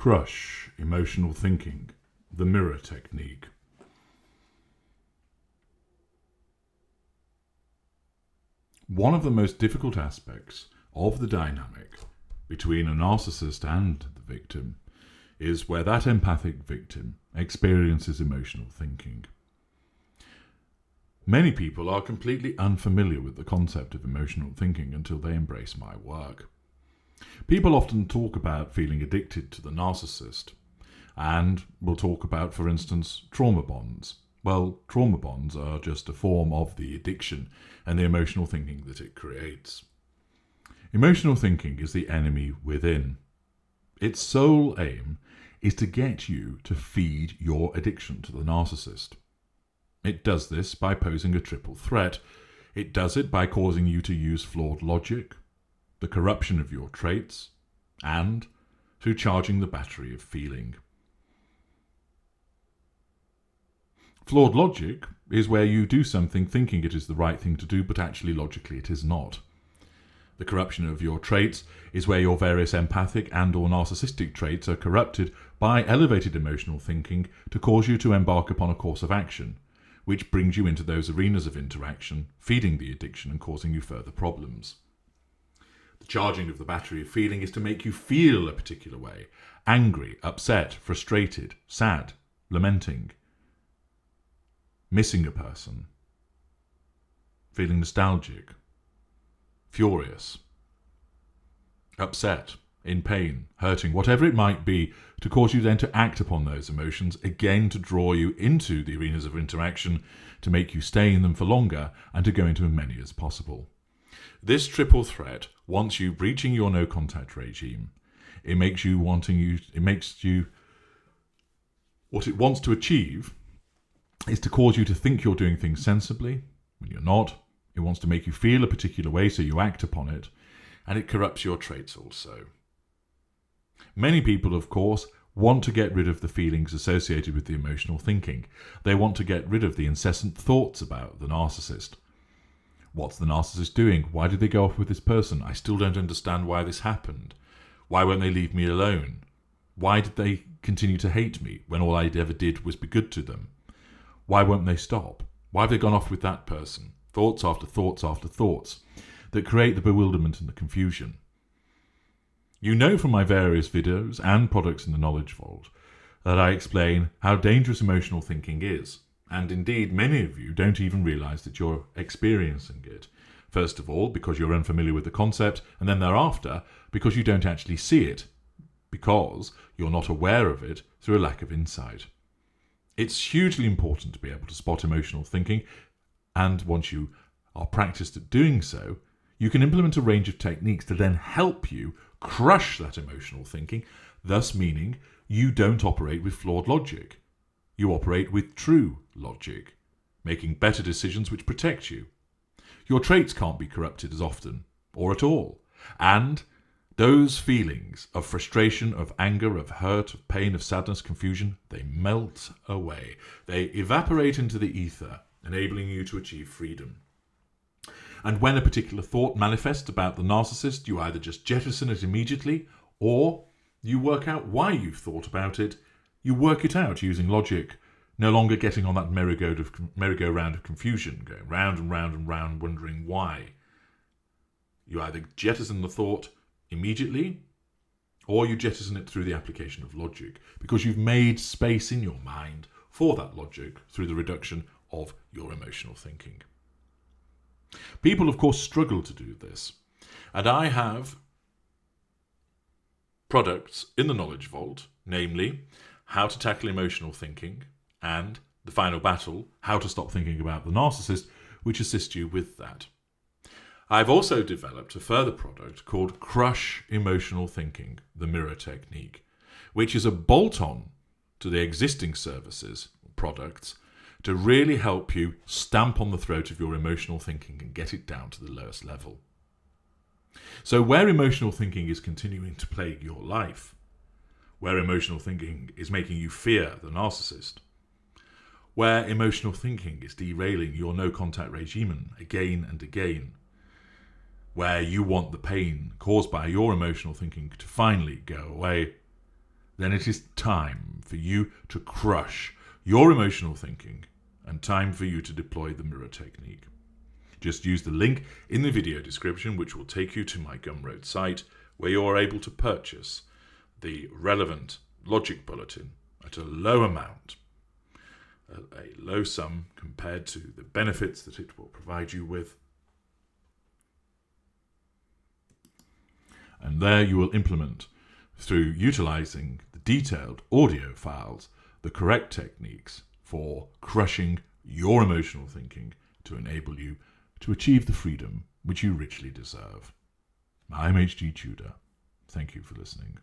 Crush emotional thinking, the mirror technique. One of the most difficult aspects of the dynamic between a narcissist and the victim is where that empathic victim experiences emotional thinking. Many people are completely unfamiliar with the concept of emotional thinking until they embrace my work. People often talk about feeling addicted to the narcissist, and will talk about, for instance, trauma bonds. Well, trauma bonds are just a form of the addiction and the emotional thinking that it creates. Emotional thinking is the enemy within. Its sole aim is to get you to feed your addiction to the narcissist. It does this by posing a triple threat. It does it by causing you to use flawed logic, the corruption of your traits, and through charging the battery of feeling. Flawed logic is where you do something thinking it is the right thing to do, but actually logically it is not. The corruption of your traits is where your various empathic and or narcissistic traits are corrupted by elevated emotional thinking to cause you to embark upon a course of action, which brings you into those arenas of interaction, feeding the addiction and causing you further problems. The charging of the battery of feeling is to make you feel a particular way: angry, upset, frustrated, sad, lamenting, missing a person, feeling nostalgic, furious, upset, in pain, hurting, whatever it might be, to cause you then to act upon those emotions, again to draw you into the arenas of interaction, to make you stay in them for longer, and to go into as many as possible. This triple threat wants you breaching your no contact regime. What it wants to achieve is to cause you to think you're doing things sensibly when you're not. It wants to make you feel a particular way so you act upon it, and it corrupts your traits also. Many people, of course, want to get rid of the feelings associated with the emotional thinking. They want to get rid of the incessant thoughts about the narcissist. What's the narcissist doing? Why did they go off with this person? I still don't understand why this happened. Why won't they leave me alone? Why did they continue to hate me when all I ever did was be good to them? Why won't they stop? Why have they gone off with that person? Thoughts after thoughts after thoughts that create the bewilderment and the confusion. You know from my various videos and products in the Knowledge Vault that I explain how dangerous emotional thinking is. And indeed, many of you don't even realise that you're experiencing it. First of all, because you're unfamiliar with the concept, and then thereafter, because you don't actually see it, because you're not aware of it through a lack of insight. It's hugely important to be able to spot emotional thinking, and once you are practiced at doing so, you can implement a range of techniques to then help you crush that emotional thinking, thus meaning you don't operate with flawed logic. You operate with true logic, making better decisions which protect you. Your traits can't be corrupted as often, or at all, and those feelings of frustration, of anger, of hurt, of pain, of sadness, confusion, they melt away. They evaporate into the ether, enabling you to achieve freedom. And when a particular thought manifests about the narcissist, you either just jettison it immediately, or you work out why you've thought about it. You work it out using logic, no longer getting on that merry-go-round of confusion, going round and round and round, wondering why. You either jettison the thought immediately, or you jettison it through the application of logic, because you've made space in your mind for that logic through the reduction of your emotional thinking. People, of course, struggle to do this, and I have products in the Knowledge Vault, namely How to Tackle Emotional Thinking and The Final Battle, How to Stop Thinking About the Narcissist, which assist you with that. I've also developed a further product called Crush Emotional Thinking, the Mirror Technique, which is a bolt-on to the existing services, products, to really help you stamp on the throat of your emotional thinking and get it down to the lowest level. So where emotional thinking is continuing to plague your life, where emotional thinking is making you fear the narcissist, where emotional thinking is derailing your no-contact regime again and again, where you want the pain caused by your emotional thinking to finally go away, then it is time for you to crush your emotional thinking and time for you to deploy the mirror technique. Just use the link in the video description, which will take you to my Gumroad site, where you are able to purchase the relevant logic bulletin at a low amount, a low sum compared to the benefits that it will provide you with. And there you will implement, through utilizing the detailed audio files, the correct techniques for crushing your emotional thinking to enable you to achieve the freedom which you richly deserve. I'm H.G. Tudor. Thank you for listening.